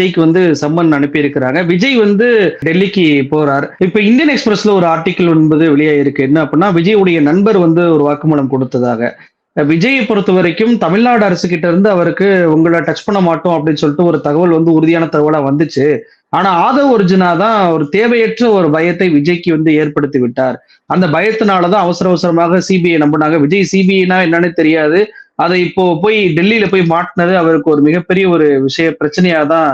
விஜய்க்கு வந்து சம்மன் அனுப்பி இருக்கிறாங்க. விஜய் வந்து டெல்லிக்கு போறார். இப்ப இந்தியன் எக்ஸ்பிரஸ்ல ஒரு ஆர்டிக்கிள் என்பது வெளியாயிருக்கு. என்ன அப்படின்னா, விஜயுடைய நண்பர் வந்து ஒரு வாக்குமூலம் கொடுத்ததாக. விஜயை பொறுத்தவரைக்கும் தமிழ்நாடு அரசு கிட்ட இருந்து அவருக்கு உங்கள டச் பண்ண மாட்டோம் அப்படின்னு சொல்லிட்டு ஒரு தகவல் வந்து உறுதியான தகவலா வந்துச்சு. ஆனா ஆதவ் அர்ஜுனா தான் ஒரு தேவையற்ற ஒரு பயத்தை விஜய்க்கு வந்து ஏற்படுத்தி விட்டார். அந்த பயத்தினால தான் அவசர அவசரமாக சிபிஐ நம்புனாங்க. விஜய் சிபிஐனா என்னன்னு தெரியாது. அதை இப்போ போய் டெல்லியில போய் மாட்டுனது அவருக்கு ஒரு மிகப்பெரிய ஒரு பிரச்சனையா தான்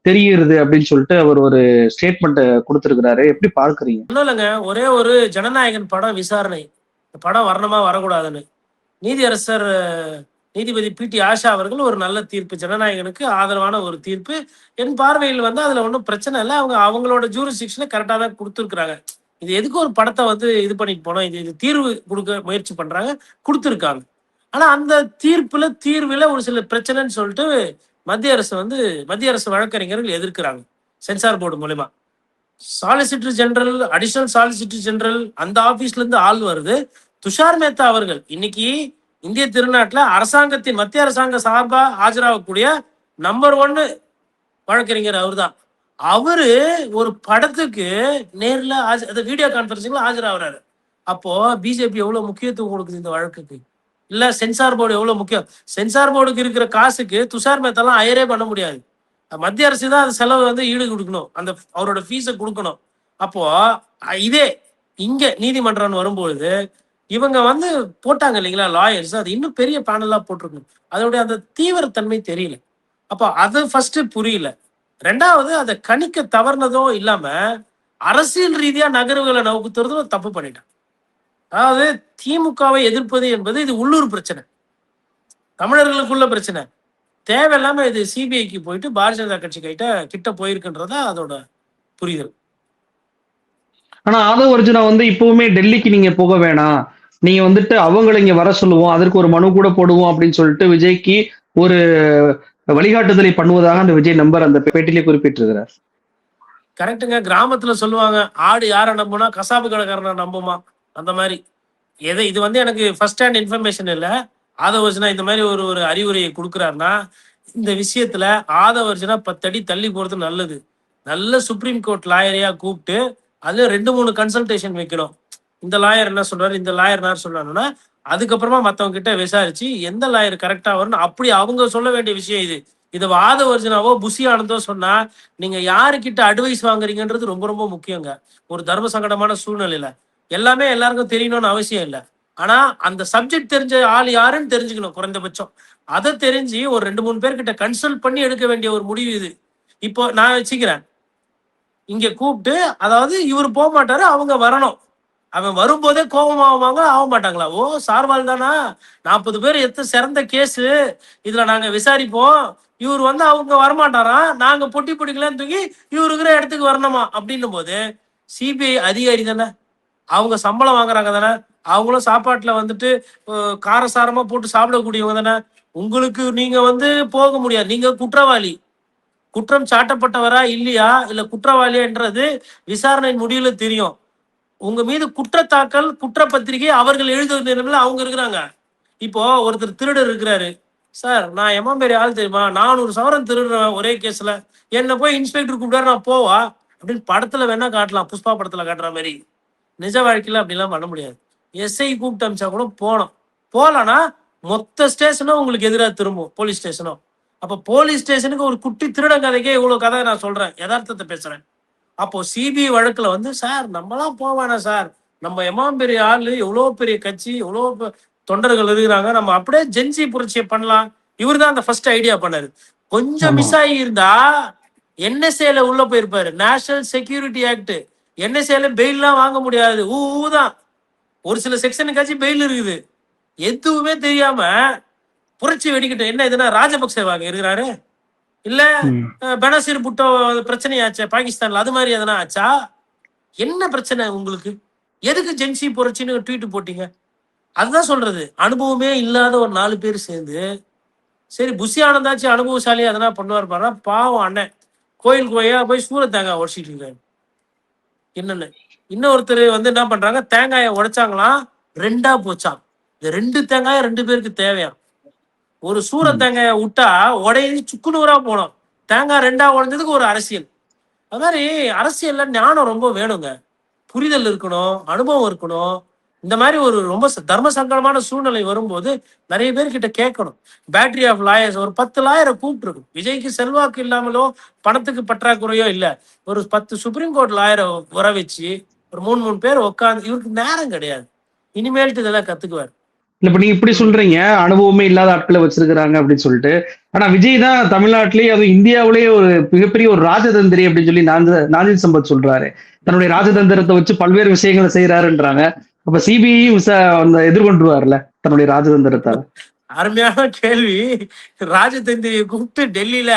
தெரிகிறது அப்படின்னு சொல்லிட்டு அவர் ஒரு ஸ்டேட்மெண்ட் குடுத்திருக்கிறாரு. எப்படி பார்க்கிறீங்க? ஒண்ணும் இல்லைங்க. ஒரே ஒரு ஜனநாயகன் படம் விசாரணை. இந்த படம் வரணுமா வரக்கூடாதுன்னு. நீதியரசர் நீதிபதி பி.டி. ஆஷா அவர்கள் ஒரு நல்ல தீர்ப்பு, ஜனநாயகனுக்கு ஆதரவான ஒரு தீர்ப்பு. என் பார்வையில் வந்து அதுல ஒன்றும் பிரச்சனை இல்லை. அவங்களோட ஜூரிஸ்டிக்ஷனை கரெக்டாக தான் கொடுத்துருக்குறாங்க. இது எதுக்கு ஒரு படத்தை வந்து இது பண்ணிட்டு போனோம், இது தீர்வு கொடுக்க முயற்சி பண்றாங்க, கொடுத்துருக்காங்க. ஆனா அந்த தீர்வுல ஒரு சில பிரச்சனைன்னு சொல்லிட்டு மத்திய அரசு வழக்கறிஞர்கள் எதிர்க்கிறாங்க, சென்சார் போர்டு மூலமா. Solicitor general, additional solicitor general, அந்த ஆபீஸ்ல இருந்து ஆள் வருது. துஷார் மேத்தா அவர்கள் இன்னைக்கு இந்திய திருநாட்டுல மத்திய அரசாங்க சார்பா ஆஜராகக்கூடிய நம்பர் 1 வழக்கறிஞர் அவர்தான். அவரு ஒரு படத்துக்கு நேர்ல வீடியோ கான்பரன்சிங்ல ஆஜராகிறாரு. அப்போ பிஜேபி எவ்வளவு முக்கியத்துவம் கொடுக்குது இந்த வழக்குக்கு? இல்ல சென்சார் போர்டு எவ்வளவு முக்கியம்? சென்சார் போர்டுக்கு இருக்கிற காசுக்கு துஷார் மேத்தாலாம் ஹையரே பண்ண முடியாது. மத்திய அரசு தான் அந்த செலவு வந்து ஈடு கொடுக்கணும், அந்த அவரோட ஃபீஸை கொடுக்கணும். அப்போ இதே இங்க நீதிமன்றம் வரும்பொழுது இவங்க வந்து போட்டாங்க இல்லைங்களா லாயர்ஸ், அது இன்னும் பெரிய பேனலா போட்டிருக்கணும். அதோடைய அந்த தீவிரத்தன்மை தெரியல. அப்போ அது ஃபர்ஸ்ட் புரியல. ரெண்டாவது, அதை கணிக்க தவறுனதோ இல்லாம அரசியல் ரீதியா நகர்வுகளை நோக்குத்துறதும் தப்பு பண்ணிட்டான். அதாவது திமுகவை எதிர்ப்பது என்பது இது உள்ளூர் பிரச்சனை, தமிழர்களுக்குள்ள பிரச்சனை. தேவையில்லாம இது சிபிஐக்கு போயிட்டு பாரதிய ஜனதா கட்சி கிட்ட போயிருக்குன்றதா அதோட புரிதல். ஆனா ஆதவ் அர்ஜுனா வந்து இப்பவுமே டெல்லிக்கு நீங்க போக வேணாம், நீங்க வந்துட்டு அவங்களை இங்க வர சொல்லுவோம், அதற்கு ஒரு மனு கூட போடுவோம் அப்படின்னு சொல்லிட்டு விஜய்க்கு ஒரு வழிகாட்டுதலை பண்ணுவதாக அந்த விஜய் நம்பர் அந்த பேட்டியிலே குறிப்பிட்டிருக்கிறார். கரெக்டுங்க. கிராமத்துல சொல்லுவாங்க, ஆடு யாரை நம்புனா கசாப்பு கடைக்காரனை நம்புமா, அந்த மாதிரி. இது வந்து எனக்கு ஃபர்ஸ்ட் ஹேண்ட் இன்ஃபர்மேஷன் இல்லை. ஆதவ் அர்ஜுனா இந்த மாதிரி ஒரு அறிவுரையை கொடுக்குறாருன்னா இந்த விஷயத்துல ஆதவ் அர்ஜுனா 10 அடி தள்ளி போறது நல்லது. நல்ல சுப்ரீம் கோர்ட் லாயரையா கூப்பிட்டு அதுல 2-3 கன்சல்டேஷன் வைக்கணும். இந்த லாயர் என்ன சொல்றாரு, இந்த லாயர் என்ன சொல்றாருன்னா அதுக்கப்புறமா மத்தவங்க கிட்ட விசாரிச்சு எந்த லாயர் கரெக்டா வரும்னு அப்படி அவங்க சொல்ல வேண்டிய விஷயம் இது. இதை ஆதவ் அர்ஜுனாவோ புஷி ஆனந்தோ சொன்னா நீங்க யாருக்கிட்ட அட்வைஸ் வாங்குறீங்கன்றது ரொம்ப ரொம்ப முக்கியங்க. ஒரு தர்ம சங்கடமான சூழ்நிலையில எல்லாமே எல்லாருக்கும் தெரியணும்னு அவசியம் இல்லை. ஆனா அந்த சப்ஜெக்ட் தெரிஞ்ச ஆள் யாருன்னு தெரிஞ்சுக்கணும் குறைந்தபட்சம். அதை தெரிஞ்சு ஒரு 2-3 பேர்கிட்ட கன்சல்ட் பண்ணி எடுக்க வேண்டிய ஒரு முடிவு இது. இப்போ நான் வச்சுக்கிறேன், இங்க கூப்பிட்டு, அதாவது இவர் போக மாட்டாரு, அவங்க வரணும். அவன் வரும்போதே கோபமாவாங்க, ஆக மாட்டாங்களா? ஓ சார்வால் தானா, 40 பேர் சிறந்த கேஸ், இதுல நாங்க விசாரிப்போம், இவர் வந்து அவங்க வரமாட்டாராம், நாங்க பொட்டி பிடிக்கலன்னு தூக்கி இவர் இருக்கிற இடத்துக்கு வரணுமா அப்படின்னும் போது சிபிஐ அதிகாரி தானே, அவங்க சம்பளம் வாங்குறாங்க தானே, அவங்களும் சாப்பாட்டுல வந்துட்டு காரசாரமா போட்டு சாப்பிடக்கூடியவங்க தானே. உங்களுக்கு நீங்க வந்து போக முடியாது, நீங்க குற்றவாளி. குற்றம் சாட்டப்பட்டவரா இல்லையா, இல்ல குற்றவாளியான்றது விசாரணையின் முடிவுல தெரியும். உங்க மீது குற்றத்தாக்கல் குற்றப்பத்திரிகை அவர்கள் எழுதுவது நிலைமையில அவங்க இருக்கிறாங்க. இப்போ ஒருத்தர் திருடர் இருக்கிறாரு, சார் நான் எம்மாம்பேரி ஆள் தெரியுமா, 400 சவரன் திருடுறேன் ஒரே கேஸ்ல, என்ன போய் இன்ஸ்பெக்டர் கூப்பிட்டாரு நான் போவா அப்படின்னு படத்துல வேணா காட்டலாம், புஷ்பா படத்துல காட்டுற மாதிரி. நிஜ வாழ்க்கையில அப்படிலாம் பண்ண முடியாது. எஸ்ஐ கூப்பிட்டு அமிச்சா கூட போலனா மொத்த ஸ்டேஷனும் உங்களுக்கு எதிராக திரும்பும், போலீஸ் ஸ்டேஷனும். அப்ப போலீஸ் ஸ்டேஷனுக்கு ஒரு குட்டி திருடன் கதைக்கே இவ்வளவு கதை நான் சொல்றேன், யதார்த்தத்தை பேசுறேன். அப்போ சிபிஐ வழக்குல வந்து சார் நம்மளாம் போவானா சார், நம்ம எம்மாம் பெரிய ஆளு, எவ்வளவு பெரிய கட்சி, எவ்வளவு தொண்டர்கள் இருக்கிறாங்க, நம்ம அப்படியே ஜென்சி புரட்சியை பண்ணலாம். இவர் தான் அந்த ஃபர்ஸ்ட் ஐடியா பண்ணாரு. கொஞ்சம் மிஸ் ஆகி இருந்தா என்எஸ்ஏல உள்ள போயிருப்பாரு. நேஷனல் செக்யூரிட்டி ஆக்ட், என்எஸ்ஏல பெயில்லாம் வாங்க முடியாது, ஊதான். ஒரு சில செக்ஷனுக்காச்சும் பெயில் இருக்குது. எதுவுமே தெரியாம புரட்சி வெடிக்கட்டும். என்ன இதுனா ராஜபக்சே வாங்க இருக்கிறாரு, இல்ல பெனசீர் புட்டோ பிரச்சனையாச்சே பாகிஸ்தான்ல, அது மாதிரி எதனா ஆச்சா? என்ன பிரச்சனை உங்களுக்கு? எதுக்கு ஜென்சி புரட்சின்னு ட்வீட் போட்டீங்க? அதுதான் சொல்றது, அனுபவமே இல்லாத ஒரு 4 பேர் சேர்ந்து, சரி புஷி ஆனந்தாச்சும் அனுபவசாலி அதனா பண்ணுவார் பாரு, பாவம் அண்ணன் கோயில் கோயா போய் சூர தேங்காய் உடச்சிட்டு இருக்காரு. என்னன்னு இன்னொருத்தர் வந்து என்ன பண்றாங்க, தேங்காயை உடைச்சாங்களாம், 2ஆ போச்சான். இந்த 2 தேங்காய் 2 பேருக்கு தேவையா. ஒரு சூர தேங்காயை விட்டா உடையி சுக்குநூறா போனோம். தேங்காய் ரெண்டா உடைஞ்சதுக்கு ஒரு அரசியல். அது மாதிரி அரசியல்ல ஞானம் ரொம்ப வேணுங்க. புரிதல் இருக்கணும், அனுபவம் இருக்கணும். இந்த மாதிரி ஒரு ரொம்ப தர்ம சங்கடமான சூழ்நிலை வரும்போது நிறைய பேர்கிட்ட கேட்கணும். பேட்டரி ஆஃப் லாயர்ஸ் ஒரு 10 லாயரை கூப்பிட்டுருக்கும். விஜய்க்கு செல்வாக்கு இல்லாமலோ பணத்துக்கு பற்றாக்குறையோ இல்லை, ஒரு 10 சுப்ரீம் கோர்ட் லாயரை வர வச்சு ஒரு 3 பேர் உட்காந்து, இவருக்கு நேரம் கிடையாது, இனிமேல்ட்டு இதெல்லாம் கத்துக்குவார். இல்ல இப்ப நீங்க இப்படி சொல்றீங்க, அனுபவமே இல்லாத ஆட்களை வச்சிருக்கிறாங்க அப்படின்னு சொல்லிட்டு. ஆனா விஜய் தான் தமிழ்நாட்டிலேயே அதுவும் இந்தியாவிலேயே ஒரு மிகப்பெரிய ஒரு ராஜதந்திரி அப்படின்னு சொல்லி நாஞ்சில் சம்பத் சொல்றாரு. தன்னுடைய ராஜதந்திரத்தை வச்சு பல்வேறு விஷயங்களை செய்யறாருன்றாங்க. அப்ப சிபிஐயும் அந்த எதிர்கொண்டுருவார்ல தன்னுடைய ராஜதந்திரத்தால. அருமையான கேள்வி. ராஜதந்திரியை கூப்பிட்டு டெல்லியில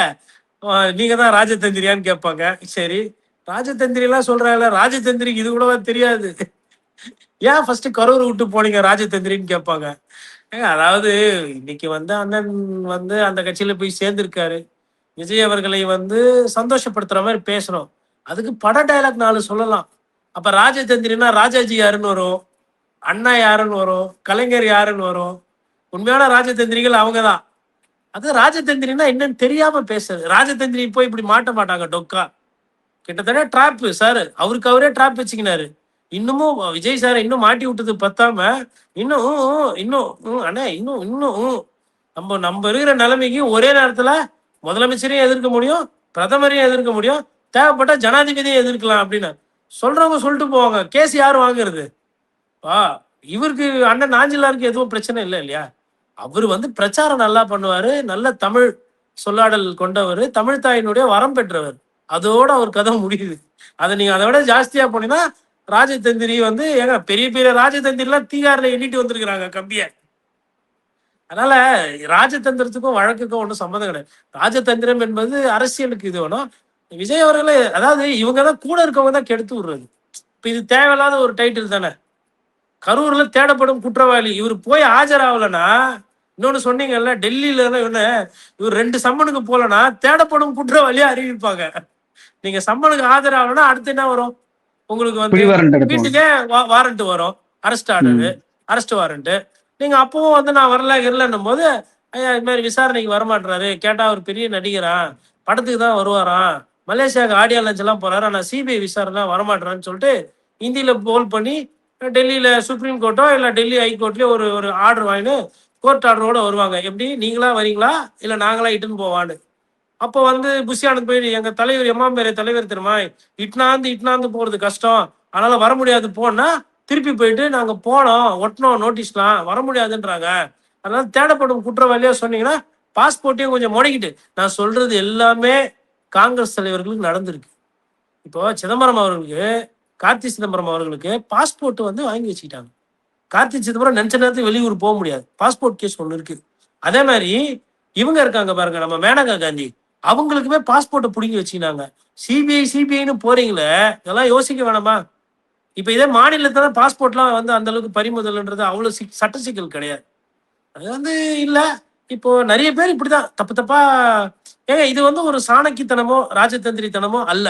நீங்க தான் ராஜதந்திரியான்னு கேட்பாங்க. சரி, ராஜதந்திரி எல்லாம் சொல்றாங்கல்ல, ராஜதந்திரிக்கு இது கூடவா தெரியாது? ஏன் ஃபர்ஸ்ட் கரூர் விட்டு போனீங்க ராஜதந்திரின்னு கேட்பாங்க. அதாவது இன்னைக்கு வந்து அண்ணன் வந்து அந்த கட்சியில போய் சேர்ந்திருக்காரு. விஜய் அவர்களை வந்து சந்தோஷப்படுத்துற மாதிரி பேசணும். அதுக்கு பட டைலாக் 4 சொல்லலாம். அப்ப ராஜதந்திரினா ராஜாஜி யாருன்னு வரும், அண்ணா யாருன்னு வரும், கலைஞர் யாருன்னு வரும். உண்மையான ராஜதந்திரிகள் அவங்கதான். அது ராஜதந்திரினா என்னன்னு தெரியாம பேசுறது. ராஜதந்திரி போய் இப்படி மாட்ட மாட்டாங்க டொக்கா. கிட்டத்தட்ட டிராப் சார், அவருக்கு அவரே டிராப் வச்சுக்கினாரு. இன்னமும் விஜய் சார் இன்னும் மாட்டி விட்டது பத்தாம இன்னும் இன்னும் அண்ணா இன்னும் இன்னும் நம்ம இருக்கிற நிலைமைக்கு ஒரே நேரத்துல முதலமைச்சரையும் எதிர்க்க முடியும், பிரதமரையும் எதிர்க்க முடியும், தேவைப்பட்ட ஜனாதிபதியும் எதிர்க்கலாம் அப்படின்னு சொல்றவங்க சொல்லிட்டு போவாங்க. கேஸ் யாரு வாங்குறது? இவருக்கு அண்ணன் நாஞ்சிலாருக்கு எதுவும் பிரச்சனை இல்லை இல்லையா? அவர் வந்து பிரச்சாரம் நல்லா பண்ணுவாரு, நல்ல தமிழ் சொல்லாடல் கொண்டவர், தமிழ் தாயினுடைய வரம் பெற்றவர். அதோட அவர் கதை முடியுது. அதை நீங்க அதை விட ஜாஸ்தியா போனீங்கன்னா ராஜதந்திரி வந்து ஏங்க பெரிய பெரிய ராஜதந்திரிலாம் தீகாரில் எண்ணிட்டு வந்திருக்கிறாங்க கம்பிய. அதனால ராஜதந்திரத்துக்கும் வழக்குக்கும் ஒன்றும் சம்மந்தம் கிடையாது. ராஜதந்திரம் என்பது அரசியலுக்கு இது வேணும். விஜய் அவர்களே, அதாவது இவங்க தான் கூட இருக்கவங்க தான் கெடுத்து விடுறது. இப்ப இது தேவையில்லாத ஒரு டைட்டில் தானே. கரூர்ல தேடப்படும் குற்றவாளி இவர் போய் ஆஜராகலன்னா, இன்னொன்னு சொன்னீங்கல்ல டெல்லியில இவர் 2 சம்மனுக்கு போலன்னா தேடப்படும் குற்றவாளியா அறிவிப்பாங்க. நீங்க சம்மனுக்கு ஆஜராகலன்னா அடுத்து என்ன வரும்? உங்களுக்கு வந்து வீட்டுக்கே வாரண்ட் வரும், அரெஸ்ட் ஆர்டரு, அரெஸ்ட் வாரண்ட். நீங்க அப்பவும் வந்து நான் வரலன்னும் போது ஐயா இது மாதிரி விசாரணைக்கு வரமாட்டாரு, கேட்டா அவர் பெரிய நடிகரா, படத்துக்கு தான் வருவாராம், மலேசியாவுக்கு ஆடியோ லஞ்ச் எல்லாம் போறாரு, ஆனா சிபிஐ விசாரணை வரமாட்டான்னு சொல்லிட்டு இந்தியில போல் பண்ணி டெல்லியில சுப்ரீம் கோர்ட்டோ இல்ல டெல்லி ஹைகோர்ட்லயோ ஒரு ஆர்டர் வாங்கிட்டு கோர்ட் ஆர்டரோட வருவாங்க. எப்படி நீங்களா வரீங்களா இல்ல நாங்களா இட்டுன்னு போவான்னு. அப்போ வந்து புஷியானது போய் எங்க தலைவர் எம்மாம்பேரை தலைவர் தெரியுமா, இட்னாந்து போறது கஷ்டம், அதனால வர முடியாது போனா திருப்பி போயிட்டு நாங்க போனோம் ஒட்டணும் நோட்டீஸ்லாம் வர முடியாதுன்றாங்க. அதனால தேடப்படும் குற்றவாளியா சொன்னீங்கன்னா பாஸ்போர்ட்டையும் கொஞ்சம் முடக்கிட்டு. நான் சொல்றது எல்லாமே காங்கிரஸ் தலைவர்களுக்கு நடந்திருக்கு. இப்போ சிதம்பரம் அவர்களுக்கு, கார்த்தி சிதம்பரம் அவர்களுக்கு பாஸ்போர்ட் வந்து வாங்கி வச்சுக்கிட்டாங்க. கார்த்தி சிதம்பரம் நினைச்ச நேரத்துக்கு வெளியூர் போக முடியாது, பாஸ்போர்ட் கேஸ் ஒன்று இருக்கு. அதே மாதிரி இவங்க இருக்காங்க பாருங்க, நம்ம மேனகா காந்தி, அவங்களுக்குமே பாஸ்போர்ட்டை பிடிங்கி வச்சுக்கினாங்க. சிபிஐன்னு போறீங்களே, இதெல்லாம் யோசிக்க வேணாமா? இப்ப இதே மாநிலத்துல பாஸ்போர்ட்லாம் வந்து அந்த அளவுக்கு பறிமுதல்ன்றது அவ்வளவு சட்ட சிக்கல் கிடையாது. அது வந்து இல்ல. இப்போ நிறைய பேர் இப்படிதான் தப்பு தப்பா ஏங்க, இது வந்து ஒரு சாணக்கித்தனமோ ராஜதந்திரித்தனமோ அல்ல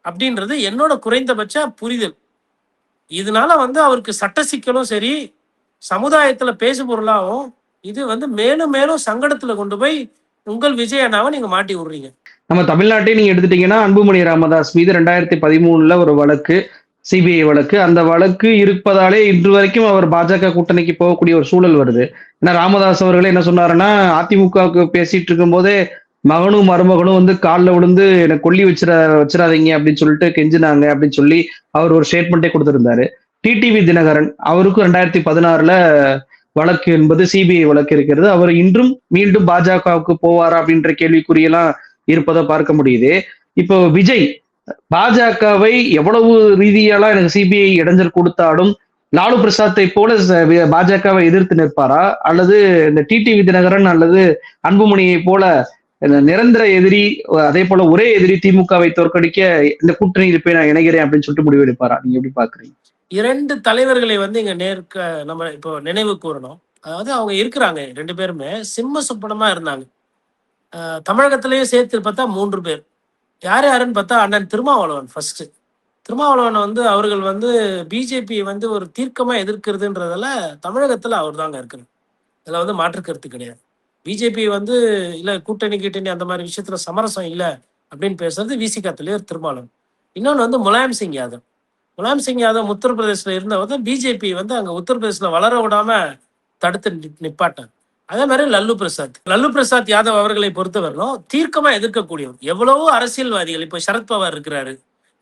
அப்படின்றது என்னோட குறைந்தபட்ச புரிதல். இதனால வந்து அவருக்கு சட்ட சிக்கலும் சரி, சமுதாயத்துல பேசு பொருளாகவும் இது வந்து மேலும் மேலும் சங்கடத்துல கொண்டு போய் உங்கள் விஜய் அண்ணாவை நீங்க மாட்டி விடுறீங்க. நம்ம தமிழ்நாட்டையும் நீங்க எடுத்துட்டீங்கன்னா அன்புமணி ராமதாஸ் மீது 2013 ஒரு வழக்கு, சிபிஐ வழக்கு. அந்த வழக்கு இருப்பதாலே இன்று வரைக்கும் அவர் பாஜக கூட்டணிக்கு போகக்கூடிய ஒரு சூழல் வருது. ஏன்னா ராமதாஸ் அவர்களே என்ன சொன்னாருன்னா, அதிமுகவுக்கு பேசிட்டு இருக்கும் போதே மகனும் மருமகனும் வந்து காலில் விழுந்து என்னை கொல்லி வச்சிடாதீங்க அப்படின்னு சொல்லிட்டு கெஞ்சினாங்க அப்படின்னு சொல்லி அவர் ஒரு ஸ்டேட்மெண்ட்டே கொடுத்திருந்தாரு. டிடிவி தினகரன் அவருக்கும் 2016 வழக்கு என்பது சிபிஐ வழக்கு இருக்கிறது. அவர் இன்றும் மீண்டும் பாஜகவுக்கு போவாரா அப்படின்ற கேள்விக்குறியெல்லாம் இருப்பதை பார்க்க முடியுது. இப்போ விஜய் பாஜகவை எவ்வளவு ரீதியால எனக்கு சிபிஐ இடைஞ்சல் கொடுத்தாலும் லாலு பிரசாத்தை போல பாஜகவை எதிர்த்து நிற்பாரா, அல்லது இந்த டிடிவி தினகரன் அல்லது அன்புமணியை போல நிரந்தர எதிரி, அதே போல ஒரே எதிரி திமுகவை தோற்கடிக்க இந்த கூட்டணியில் போய் நான் இணைகிறேன் அப்படின்னு சொல்லிட்டு முடிவெடுப்பாரா? நீங்க எப்படி பாக்குறீங்க? 2 தலைவர்களை வந்து இங்க நம்ம இப்போ நினைவு கூறணும். அதாவது அவங்க இருக்கிறாங்க 2 பேருமே சிம்ம சொப்பனமா இருந்தாங்க. தமிழகத்திலேயே சேர்த்து பார்த்தா 3 பேர். யாருன்னு பார்த்தா அண்ணன் திருமாவளவன் ஃபர்ஸ்ட். திருமாவளவன் வந்து அவர்கள் வந்து பிஜேபி வந்து ஒரு தீர்க்கமா எதிர்க்கிறதுன்றதுல தமிழகத்துல அவர் தாங்க இருக்கிறார். இதுல வந்து மாற்று கருத்து கிடையாது. பிஜேபி வந்து இல்ல கூட்டணி அந்த மாதிரி விஷயத்துல சமரசம் இல்லை அப்படின்னு பேசுறது விசிக தலைவர் திருமாவளவன். இன்னொன்று வந்து முலாயம் சிங் யாதவ். முலாயம் சிங் யாதவ் உத்தரப்பிரதேசில் இருந்தவர் பிஜேபி வந்து அங்க உத்தரப்பிரதேசில் வளர விடாம தடுத்து நிப்பாட்டார். அதே மாதிரி லல்லு பிரசாத் யாதவ் அவர்களை பொறுத்தவரையிலும் தீர்க்கமா எதிர்க்கக்கூடியவர். எவ்வளவோ அரசியல்வாதிகள், இப்போ சரத்பவார் இருக்கிறாரு,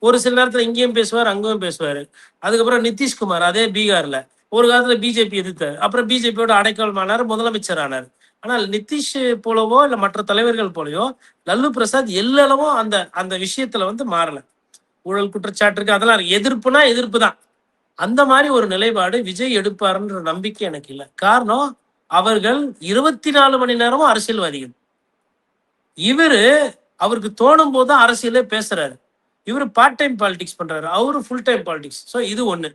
ஒரு சில நேரத்துல இங்கேயும் பேசுவார் அங்கேயும் பேசுவாரு. அதுக்கப்புறம் நிதிஷ்குமார் அதே பீகார்ல ஒரு காலத்துல பிஜேபி எதிர்த்தார், அப்புறம் பிஜேபியோட அடைக்கலமானார், முதலமைச்சர் ஆனார். ஆனால் நிதிஷ் போலவோ இல்ல மற்ற தலைவர்கள் போலவோ லல்லு பிரசாத் எல்லளவும் அந்த அந்த விஷயத்துல வந்து மாறல. ஊழல் குற்றச்சாட்டு இருக்கு, அதெல்லாம் இருக்கு. எதிர்ப்புனா எதிர்ப்பு தான். அந்த மாதிரி ஒரு நிலைப்பாடு விஜய் எடுப்பாருன்ற நம்பிக்கை எனக்கு இல்லை. காரணம், அவர்கள் 24 மணி நேரமும் அரசியல்வாதிகள். இவரு அவருக்கு தோணும் போது தான் அரசியலே பேசுறாரு. இவரு பார்ட் டைம் பாலிடிக்ஸ் பண்றாரு, அவரு ஃபுல் டைம் பாலிடிக்ஸ். ஸோ இது ஒண்ணு.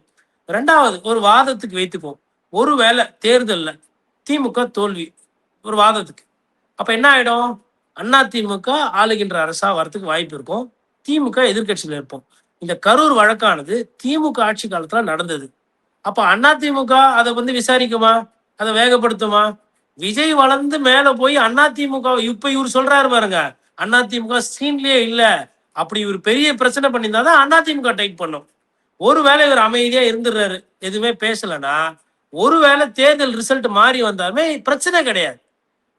ரெண்டாவது, ஒரு வாதத்துக்கு வைத்துப்போம், ஒருவேளை தேர்தல்ல திமுக தோல்வி, ஒரு வாதத்துக்கு, அப்ப என்ன ஆயிடும்? அதிமுக ஆளுகின்ற அரசா வரதுக்கு வாய்ப்பு இருக்கும், திமுக எதிர்கட்சியில இருப்போம். இந்த கரூர் வழக்கானது திமுக ஆட்சி காலத்துல நடந்தது. அப்ப அதிமுக அதை வந்து விசாரிக்குமா, அதை வேகப்படுத்துமா? விஜய் வளர்ந்து மேல போய் அதிமுக இப்ப இவர் சொல்றாரு பாருங்க, அதிமுக சீன்லயே இல்ல, அப்படி இவர் பெரிய பிரச்சனை பண்ணியிருந்தாதான் அதிமுக டைட் பண்ணும். ஒருவேளை இவர் அமைதியா இருந்துடுறாரு, எதுவுமே பேசலன்னா, ஒருவேளை தேர்தல் ரிசல்ட் மாறி வந்தாலுமே பிரச்சனை கிடையாது.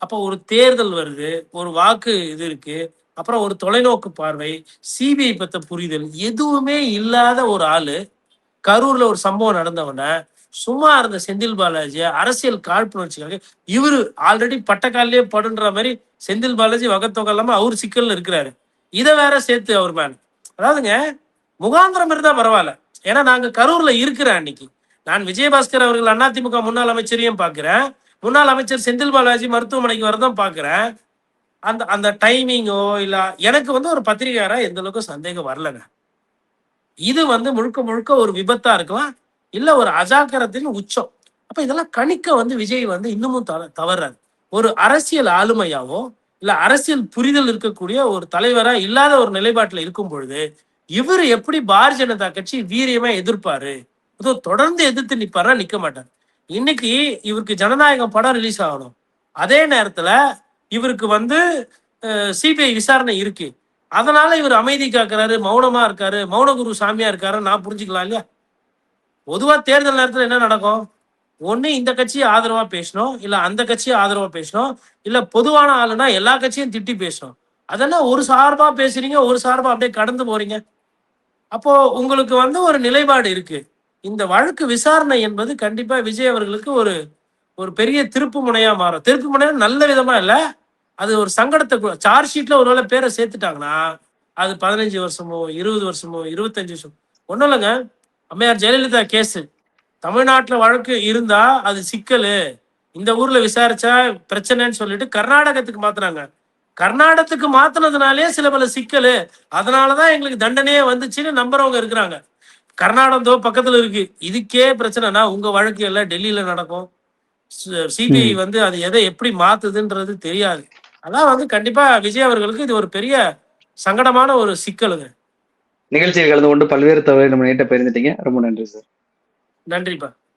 அப்போ ஒரு தேர்தல் வருது, ஒரு வாக்கு இது இருக்கு, அப்புறம் ஒரு தொலைநோக்கு பார்வை, சிபிஐ பத்த புரிதல் எதுவுமே இல்லாத ஒரு ஆளு கரூர்ல ஒரு சம்பவம் நடந்தவன சும்மா இருந்த செந்தில் பாலாஜி அரசியல் காழ்ப்புணர்ச்சிக்காக, இவரு ஆல்ரெடி பட்டக்காலிலே படுன்ற மாதிரி செந்தில் பாலாஜி வகத்தொகை இல்லாம அவர் சிக்கல்ல இருக்கிறாரு, இதை வேற சேர்த்து அவர் மேல. அதாவதுங்க, முகாந்திரம் இருந்தா பரவாயில்ல. ஏன்னா நாங்க கரூர்ல இருக்கிறேன். அன்னைக்கு நான் விஜயபாஸ்கர் அவர்கள் அதிமுக முன்னாள் அமைச்சரையும் பாக்குறேன், முன்னாள் அமைச்சர் செந்தில் பாலாஜி மருத்துவமனைக்கு வரதான் பாக்குறேன். அந்த அந்த டைமிங்கோ இல்ல எனக்கு வந்து ஒரு பத்திரிகையாரா எந்த அளவுக்கு சந்தேகம் வரலங்க. இது வந்து முழுக்க முழுக்க ஒரு விபத்தா இருக்கலாம், இல்ல ஒரு அஜாக்கிரத்தின் உச்சம். அப்ப இதெல்லாம் கணிக்க வந்து விஜய் வந்து இன்னமும் தவறாரு. ஒரு அரசியல் ஆளுமையாவோ இல்ல அரசியல் புரிதல் இருக்கக்கூடிய ஒரு தலைவரா இல்லாத ஒரு நிலைப்பாட்டுல இருக்கும் பொழுது இவர் எப்படி பாரதிய ஜனதா கட்சி வீரியமா எதிர்ப்பாரு? தொடர்ந்து எதிர்த்து நிப்பாரா? நிக்க மாட்டார். இன்னைக்கு இவருக்கு ஜனநாயகம் படம் ரிலீஸ் ஆகணும், அதே நேரத்துல இவருக்கு வந்து சிபிஐ விசாரணை இருக்கு, அதனால இவர் அமைதி காக்குறாரு, மௌனமா இருக்காரு, மௌனகுரு சாமியா இருக்காரு, நான் புரிஞ்சுக்கலாம் இல்லையா? பொதுவா தேர்தல் நேரத்துல என்ன நடக்கும்? ஒண்ணு இந்த கட்சியை ஆதரவா பேசணும், இல்ல அந்த கட்சியை ஆதரவா பேசணும், இல்ல பொதுவான ஆளுனா எல்லா கட்சியும் திட்டி பேசணும். அதெல்லாம் ஒரு சார்பா பேசுறீங்க, ஒரு சார்பா அப்படியே கடந்து போறீங்க. அப்போ உங்களுக்கு வந்து ஒரு நிலைப்பாடு இருக்கு. இந்த வழக்கு விசாரணை என்பது கண்டிப்பா விஜய் அவர்களுக்கு ஒரு ஒரு பெரிய திருப்பு முனையா மாறும். திருப்பு முனையா நல்ல விதமா இல்ல, அது ஒரு சங்கடத்தை. சார்ஜ் ஷீட்ல ஒருவேளை பேரை சேர்த்துட்டாங்கன்னா அது 15 வருஷமோ 20 வருஷமோ 25 வருஷம் ஒன்றும் இல்லைங்க. அம்மையார் ஜெயலலிதா கேஸ் தமிழ்நாட்டுல வழக்கு இருந்தா அது சிக்கலு, இந்த ஊர்ல விசாரிச்சா பிரச்சனைன்னு சொல்லிட்டு கர்நாடகத்துக்கு மாத்துறாங்க. கர்நாடகத்துக்கு மாத்தினதுனாலே சில பல சிக்கலு, அதனாலதான் எங்களுக்கு தண்டனையே வந்துச்சுன்னு நம்புறவங்க இருக்கிறாங்க. கர்நாடகம் பக்கத்துல இருக்கு, இதுக்கே பிரச்சனைனா உங்க வழக்கு எல்லாம் டெல்லியில நடக்கும். சிபிஐ வந்து அது எதை எப்படி மாத்துதுன்றது தெரியாது. அதான் வந்து கண்டிப்பா விஜய் அவர்களுக்கு இது ஒரு பெரிய சங்கடமான ஒரு சிக்கலுங்க. நிகழ்ச்சியில் கலந்து கொண்டு பல்வேறு தகவலை நம்ம நேட்ட பகிர்ந்துட்டீங்க, ரொம்ப நன்றி சார். நன்றிப்பா.